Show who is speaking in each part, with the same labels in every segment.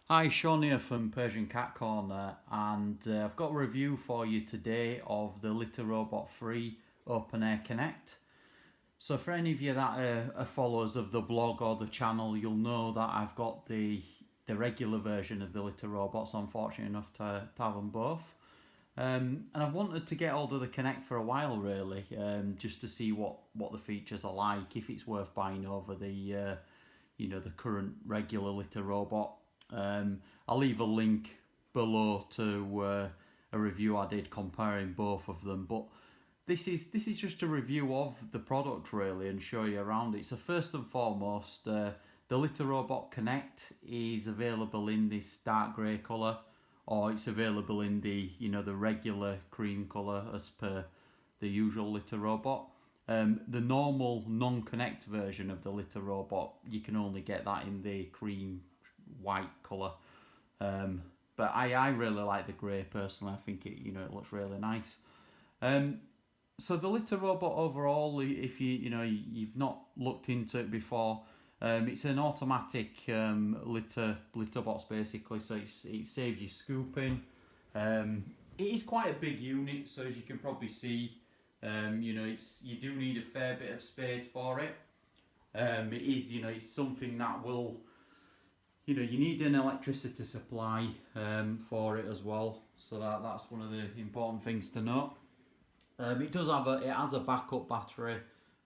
Speaker 1: Hi, Sean here from Persian Cat Corner, and I've got a review for you today of the Litter Robot Free Open Air Connect. So, for any of you that are followers of the blog or the channel, you'll know that I've got the regular version of the Litter Robots. I'm fortunate enough to have them both. And I've wanted to get hold of the Connect for a while, really, just to see what the features are like, if it's worth buying over the current regular Litter Robot. I'll leave a link below to a review I did comparing both of them. But this is just a review of the product really and show you around it. So first and foremost, the Litter Robot Connect is available in this dark grey colour, or it's available in the regular cream colour as per the usual Litter Robot. The normal non-connect version of the Litter Robot, you can only get that in the cream white colour. But I really like the grey personally. I think it looks really nice. So the Litter Robot overall, if you've not looked into it before, it's an automatic litter box basically. So it saves you scooping. It is quite a big unit, so as you can probably see, you do need a fair bit of space for it. It is it's something that will you need an electricity supply for it as well. So that's one of the important things to note. It has a backup battery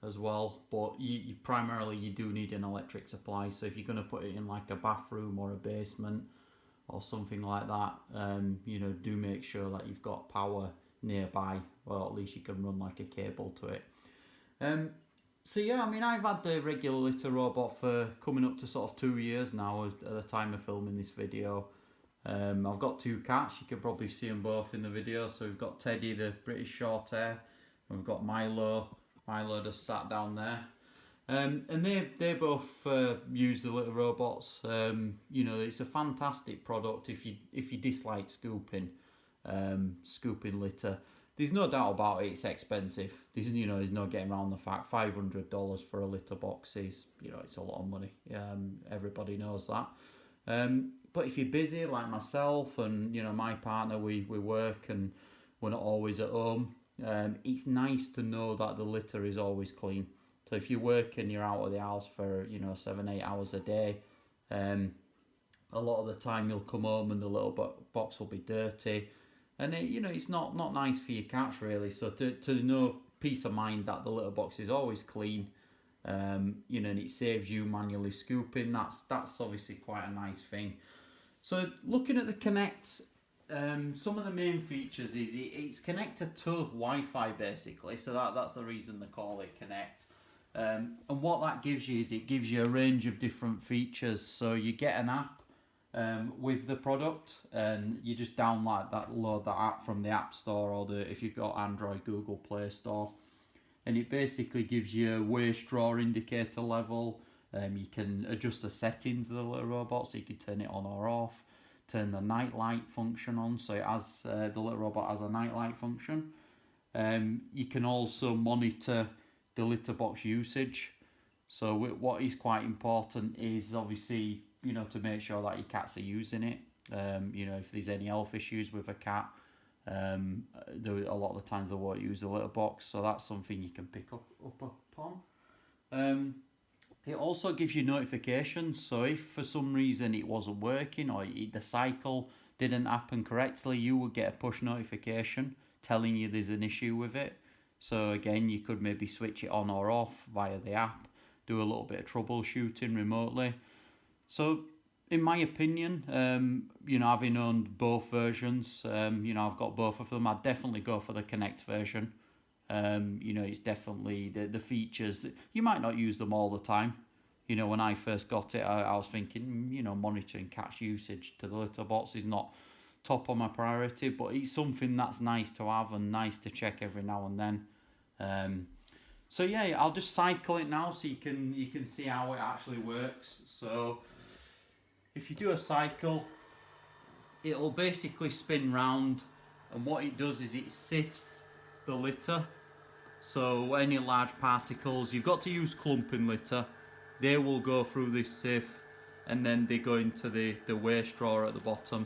Speaker 1: as well, but you primarily you do need an electric supply. So if you're going to put it in like a bathroom or a basement or something like that, do make sure that you've got power nearby, or at least you can run like a cable to it. So yeah, I mean, I've had the regular Litter Robot for coming up to sort of 2 years now at the time of filming this video. I've got two cats, you can probably see them both in the video. So we've got Teddy, the British short hair, and we've got Milo just sat down there. And they both use the Litter Robots. It's a fantastic product if you dislike scooping litter. There's no doubt about it, it's expensive. There's no getting around the fact. $500 for a litter box is, it's a lot of money. Everybody knows that. But if you're busy like myself and my partner, we work and we're not always at home. It's nice to know that the litter is always clean. So if you work and you're out of the house for 7-8 hours a day, a lot of the time you'll come home and the little box will be dirty. And it's not nice for your cats really. So to know peace of mind that the litter box is always clean, and it saves you manually scooping. That's obviously quite a nice thing. So looking at the Connect, some of the main features is it's connected to Wi-Fi basically. So that's the reason they call it Connect. And what that gives you is it gives you a range of different features. So you get an app with the product, and you just load that app from the App Store, or if you've got Android, Google Play Store, and it basically gives you a waste draw indicator level. You can adjust the settings of the Litter Robot, so you can turn it on or off, turn the Nightlight function on, so it has the Litter Robot has a Nightlight function. You can also monitor the litter box usage. So what is quite important is obviously to make sure that your cats are using it. If there's any health issues with a cat, a lot of the times they won't use the litter box, so that's something you can pick up upon. It also gives you notifications, so if for some reason it wasn't working or the cycle didn't happen correctly, you would get a push notification telling you there's an issue with it. So again, you could maybe switch it on or off via the app, do a little bit of troubleshooting remotely. So in my opinion, having owned both versions, I've got both of them. I'd definitely go for the Connect version. It's definitely the features. You might not use them all the time. When I first got it, I was thinking, monitoring cat's usage to the litter box is not top on my priority, but it's something that's nice to have and nice to check every now and then. So yeah, I'll just cycle it now so you can see how it actually works. So if you do a cycle, it'll basically spin round, and what it does is it sifts the litter. So any large particles, you've got to use clumping litter. They will go through this sieve, and then they go into the waste drawer at the bottom.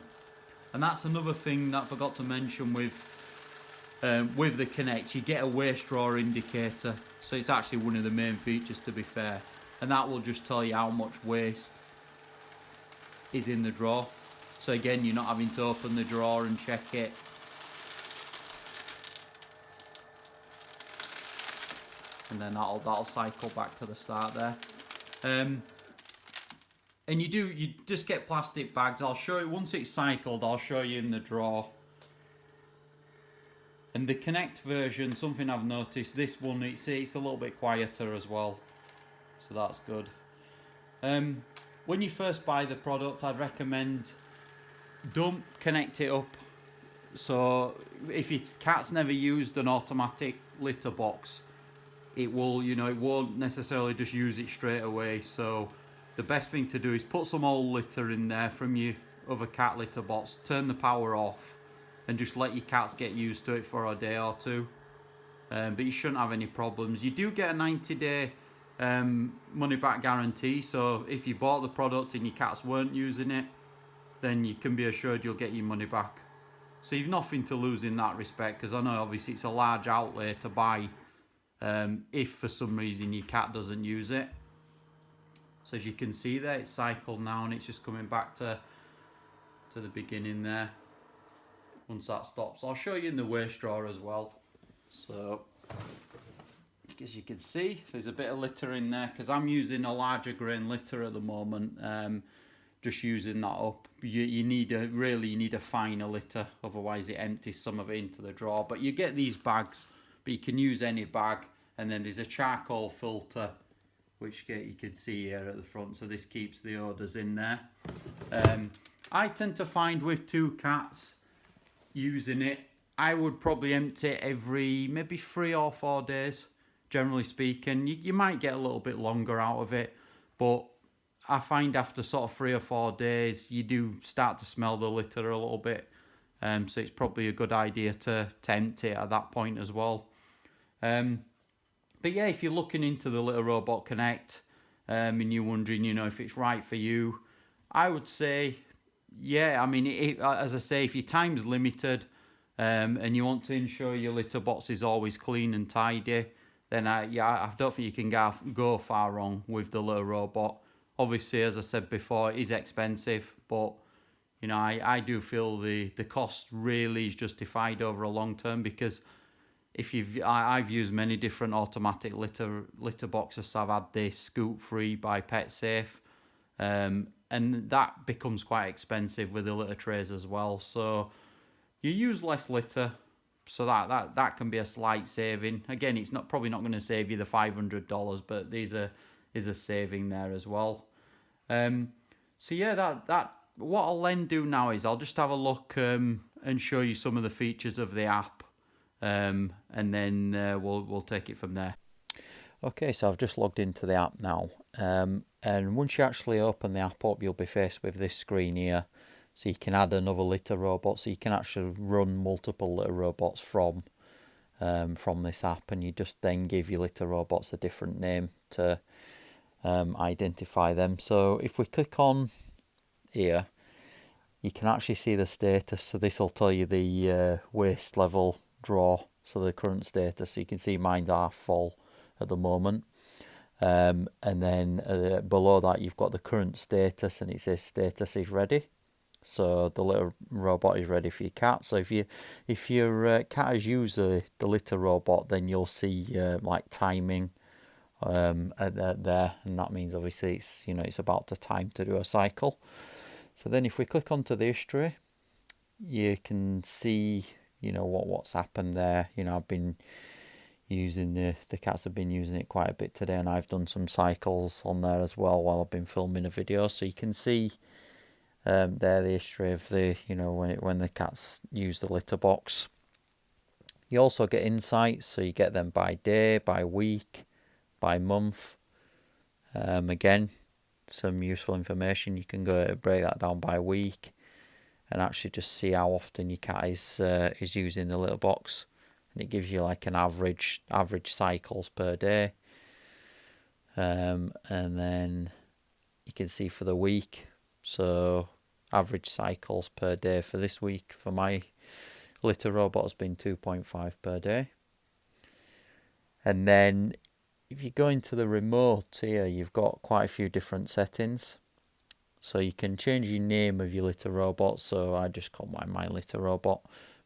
Speaker 1: And that's another thing that I forgot to mention with the Connect. You get a waste drawer indicator, so it's actually one of the main features, to be fair, and that will just tell you how much waste is in the drawer. So again, you're not having to open the drawer and check it. And then that'll cycle back to the start there. And you just get plastic bags. I'll show you once it's cycled. I'll show you in the drawer. And the Connect version, something I've noticed, this one it's a little bit quieter as well, so that's good. When you first buy the product, I'd recommend don't connect it up. So if your cat's never used an automatic litter box, it won't necessarily just use it straight away. So the best thing to do is put some old litter in there from your other cat litter box, turn the power off, and just let your cats get used to it for a day or two. But you shouldn't have any problems. You do get a 90-day money back guarantee, so if you bought the product and your cats weren't using it, then you can be assured you'll get your money back. So you've nothing to lose in that respect, because I know obviously it's a large outlay to buy if for some reason your cat doesn't use it. So as you can see there, it's cycled now and it's just coming back to the beginning there. Once that stops, I'll show you in the waste drawer as well. So as you can see, there's a bit of litter in there because I'm using a larger grain litter at the moment. Just using that up. You need a finer litter, otherwise it empties some of it into the drawer. But you get these bags, but you can use any bag. And then there's a charcoal filter, which you can see here at the front. So this keeps the odours in there. I tend to find with 2 cats using it, I would probably empty it every maybe 3 or 4 days, generally speaking. You might get a little bit longer out of it, but I find after sort of 3 or 4 days, you do start to smell the litter a little bit. So it's probably a good idea to empty it at that point as well. But yeah, if you're looking into the Litter Robot Connect and you're wondering, if it's right for you, I would say, yeah, I mean, as I say, if your time's limited and you want to ensure your litter box is always clean and tidy, then I don't think you can go far wrong with the Litter Robot. Obviously, as I said before, it is expensive, but I do feel the cost really is justified over a long term, because I've used many different automatic litter boxes. So I've had the Scoop Free by Pet Safe, and that becomes quite expensive with the litter trays as well. So you use less litter, so that can be a slight saving. Again, it's probably not going to save you the $500, but is a saving there as well. So yeah, what I'll then do now is I'll just have a look and show you some of the features of the app. And then we'll take it from there. Okay, so I've just logged into the app now, and once you actually open the app up, you'll be faced with this screen here. So you can add another litter robot, so you can actually run multiple litter robots from this app, and you just then give your litter robots a different name to identify them. So if we click on here, you can actually see the status. So this will tell you the waste level drawer, so the current status. So you can see mine's half full at the moment, and then below that you've got the current status, and it says status is ready. So the litter robot is ready for your cat. So if your cat has used the litter robot, then you'll see like timing there, and that means obviously it's about the time to do a cycle. So then if we click onto the history, you can see what's happened there. I've been using the cats have been using it quite a bit today, and I've done some cycles on there as well while I've been filming a video. So you can see there the history of the when the cats use the litter box. You also get insights, so you get them by day, by week, by month. Again, some useful information. You can go break that down by week and actually just see how often your cat is using the litter box, and it gives you like an average cycles per day. And then
Speaker 2: you can see for the week. So average cycles per day for this week for my litter robot has been 2.5 per day. And then if you go into the remote here, you've got quite a few different settings. So you can change your name of your litter robot. So I just call mine my litter robot,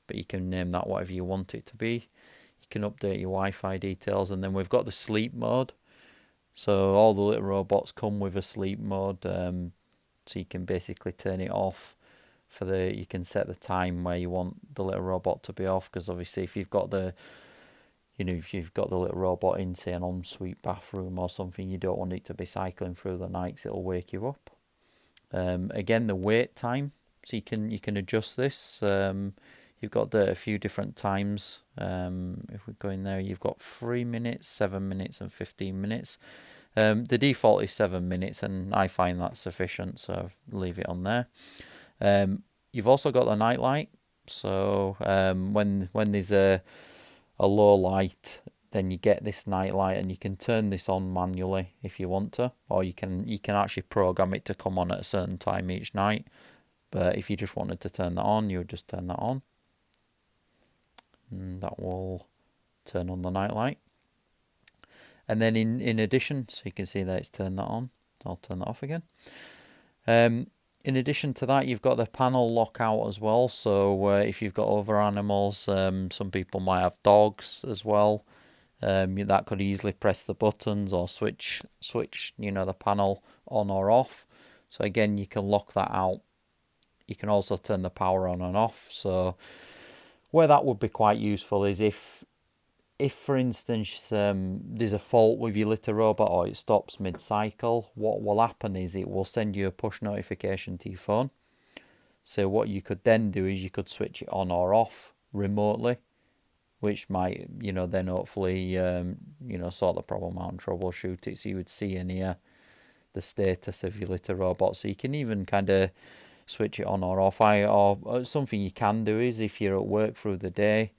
Speaker 2: but you can name that whatever you want it to be. You can update your Wi-Fi details, and then we've got the sleep mode. So all the litter robots come with a sleep mode. So you can basically turn it off for you can set the time where you want the little robot to be off, because obviously if you've got the little robot in, say, an ensuite bathroom or something, you don't want it to be cycling through the night, 'cause it'll wake you up. Again, the wait time, so you can adjust this. You've got a few different times. If we go in there, you've got 3 minutes, 7 minutes, and 15 minutes. The default is 7 minutes, and I find that sufficient, so leave it on there. You've also got the nightlight. So when there's a low light, then you get this nightlight, and you can turn this on manually if you want to, or you can actually program it to come on at a certain time each night. But if you just wanted to turn that on, you would just turn that on, and that will turn on the nightlight. And then in addition, so you can see that it's turned that on. I'll turn that off again. In addition to that, you've got the panel lockout as well. So if you've got other animals, some people might have dogs as well. That could easily press the buttons or switch, the panel on or off. So again, you can lock that out. You can also turn the power on and off. So where that would be quite useful is if for instance there's a fault with your litter robot, or it stops mid-cycle, what will happen is it will send you a push notification to your phone. So what you could then do is you could switch it on or off remotely, which might, then hopefully, sort the problem out and troubleshoot it. So you would see in here the status of your litter robot. So you can even kind of switch it on or off. Or something you can do is if you're at work through the day,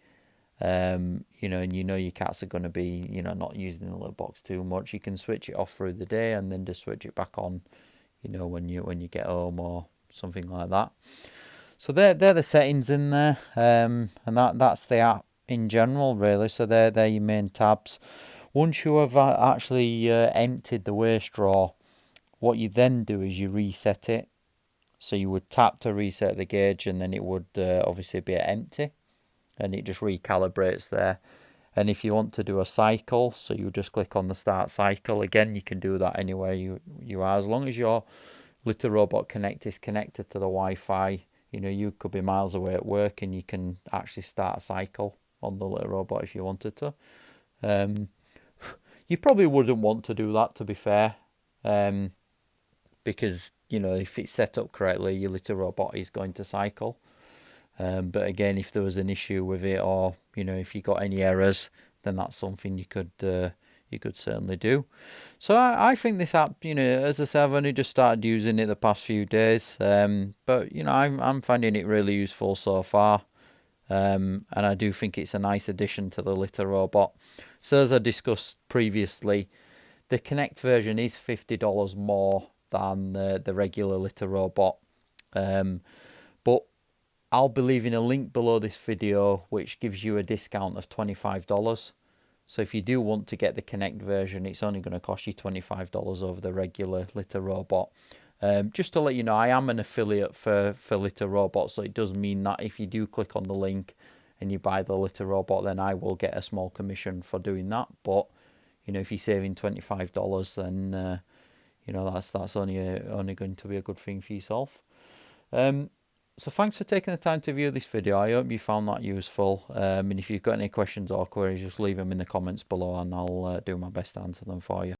Speaker 2: and your cats are going to be, not using the litter box too much, you can switch it off through the day and then just switch it back on, when you get home or something like that. So they're the settings in there, and that's the app in general, really. So they're your main tabs. Once you have actually emptied the waste straw, what you then do is you reset it. So you would tap to reset the gauge, and then it would obviously be empty, and it just recalibrates there. And if you want to do a cycle, so you just click on the start cycle. Again, you can do that anywhere you are, as long as your litter robot connect is connected to the Wi-Fi. You could be miles away at work, and you can actually start a cycle on the litter robot if you wanted to. You probably wouldn't want to do that, to be fair, because if it's set up correctly, your litter robot is going to cycle. But again, if there was an issue with it, or if you got any errors, then that's something you could certainly do. So I think this app, as I say, I've only just started using it the past few days, but I'm finding it really useful so far, and I do think it's a nice addition to the litter robot. So as I discussed previously, the Connect version is $50 more than the regular litter robot, but I'll be leaving a link below this video which gives you a discount of $25. So if you do want to get the Connect version, it's only going to cost you $25 over the regular litter robot. Just to let you know, I am an affiliate for litter robot, so it does mean that if you do click on the link and you buy the litter robot, then I will get a small commission for doing that. But if you're saving $25, then that's only going to be a good thing for yourself. So thanks for taking the time to view this video. I hope you found that useful. And if you've got any questions or queries, just leave them in the comments below, and I'll do my best to answer them for you.